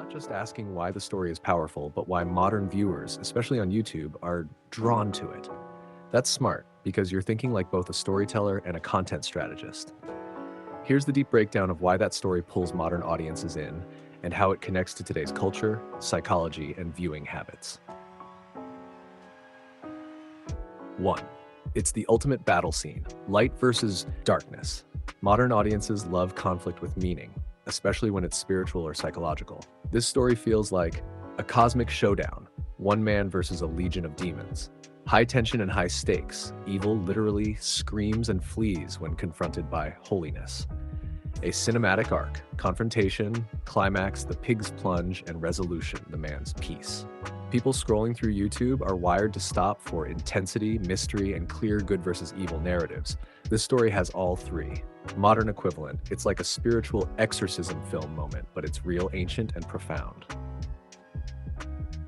not just asking why the story is powerful, but why modern viewers, especially on YouTube, are drawn to it. That's smart, because you're thinking like both a storyteller and a content strategist. Here's the deep breakdown of why that story pulls modern audiences in, and how it connects to today's culture, psychology, and viewing habits. 1. It's the ultimate battle scene, light versus darkness. Modern audiences love conflict with meaning, especially when it's spiritual or psychological. This story feels like a cosmic showdown, one man versus a legion of demons. High tension and high stakes, evil literally screams and flees when confronted by holiness. A cinematic arc, confrontation, climax, the pig's plunge, and resolution, the man's peace. People scrolling through YouTube are wired to stop for intensity, mystery, and clear good versus evil narratives. This story has all three. Modern equivalent, it's like a spiritual exorcism film moment, but it's real, ancient, and profound.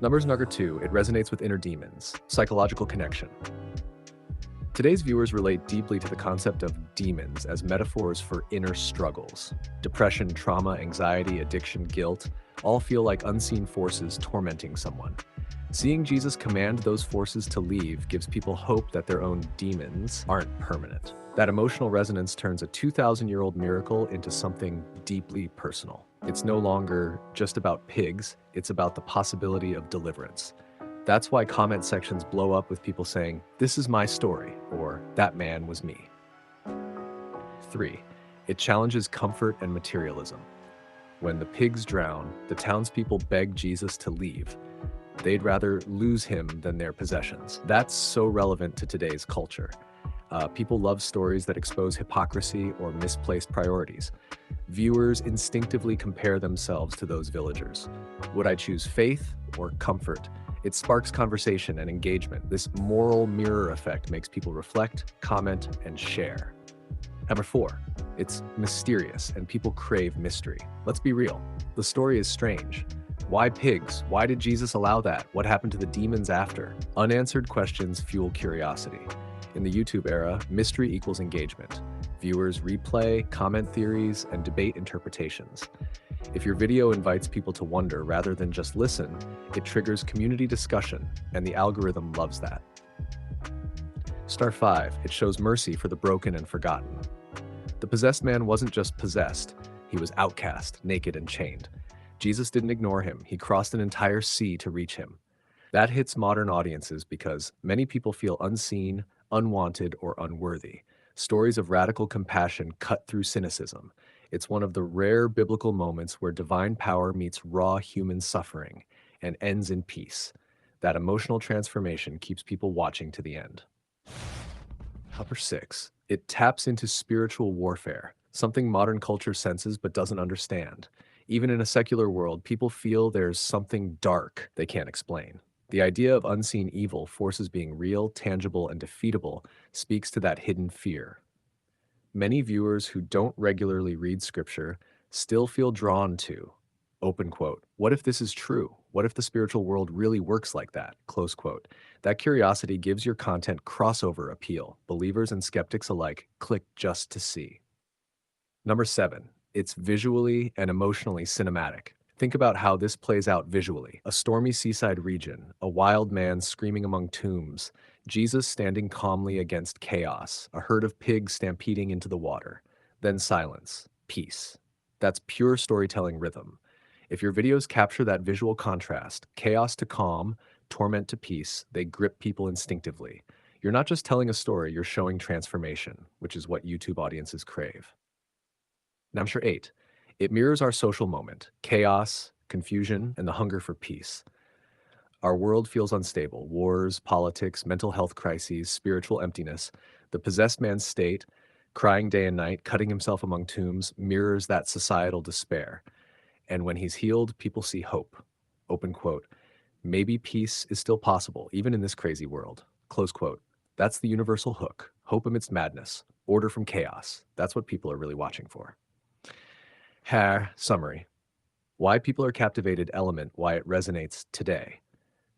Number 2, it resonates with inner demons, psychological connection. Today's viewers relate deeply to the concept of demons as metaphors for inner struggles. Depression, trauma, anxiety, addiction, guilt all feel like unseen forces tormenting someone. Seeing Jesus command those forces to leave gives people hope that their own demons aren't permanent. That emotional resonance turns a 2,000-year-old miracle into something deeply personal. It's no longer just about pigs, it's about the possibility of deliverance. That's why comment sections blow up with people saying, "This is my story," or "That man was me." 3. It challenges comfort and materialism. When the pigs drown, the townspeople beg Jesus to leave. They'd rather lose him than their possessions. That's so relevant to today's culture. People love stories that expose hypocrisy or misplaced priorities. Viewers instinctively compare themselves to those villagers. Would I choose faith or comfort? It sparks conversation and engagement. This moral mirror effect makes people reflect, comment, and share. Number 4, it's mysterious and people crave mystery. Let's be real, the story is strange. Why pigs? Why did Jesus allow that? What happened to the demons after? Unanswered questions fuel curiosity. In the YouTube era, mystery equals engagement. Viewers replay, comment theories, and debate interpretations. If your video invites people to wonder rather than just listen, it triggers community discussion, and the algorithm loves that. Star 5, it shows mercy for the broken and forgotten. The possessed man wasn't just possessed, he was outcast, naked, and chained. Jesus didn't ignore him, he crossed an entire sea to reach him. That hits modern audiences because many people feel unseen, unwanted, or unworthy. Stories of radical compassion cut through cynicism. It's one of the rare biblical moments where divine power meets raw human suffering and ends in peace. That emotional transformation keeps people watching to the end. Number 6, it taps into spiritual warfare, something modern culture senses but doesn't understand. Even in a secular world, people feel there's something dark they can't explain. The idea of unseen evil, forces being real, tangible, and defeatable, speaks to that hidden fear. Many viewers who don't regularly read scripture still feel drawn to, open quote, "What if this is true? What if the spiritual world really works like that?" Close quote. That curiosity gives your content crossover appeal. Believers and skeptics alike click just to see. Number 7, it's visually and emotionally cinematic. Think about how this plays out visually. A stormy seaside region, a wild man screaming among tombs, Jesus standing calmly against chaos, a herd of pigs stampeding into the water. Then silence, peace. That's pure storytelling rhythm. If your videos capture that visual contrast, chaos to calm, torment to peace, they grip people instinctively. You're not just telling a story, you're showing transformation, which is what YouTube audiences crave. Number 8, it mirrors our social moment, chaos, confusion, and the hunger for peace. Our world feels unstable, wars, politics, mental health crises, spiritual emptiness. The possessed man's state, crying day and night, cutting himself among tombs, mirrors that societal despair. And when he's healed, people see hope. Open quote, "Maybe peace is still possible, even in this crazy world." Close quote. That's the universal hook. Hope amidst madness. Order from chaos. That's what people are really watching for. Summary. Why people are captivated element, why it resonates today.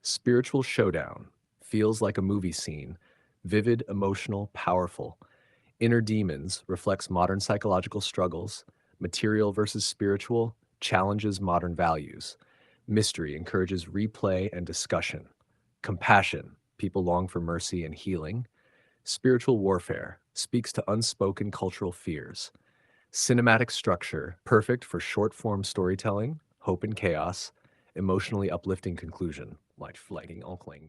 Spiritual showdown. Feels like a movie scene. Vivid, emotional, powerful. Inner demons reflects modern psychological struggles. Material versus spiritual challenges modern values. Mystery encourages replay and discussion. Compassion, people long for mercy and healing. Spiritual warfare speaks to unspoken cultural fears. Cinematic structure, perfect for short form storytelling, hope and chaos, emotionally uplifting conclusion, like flagging onkling.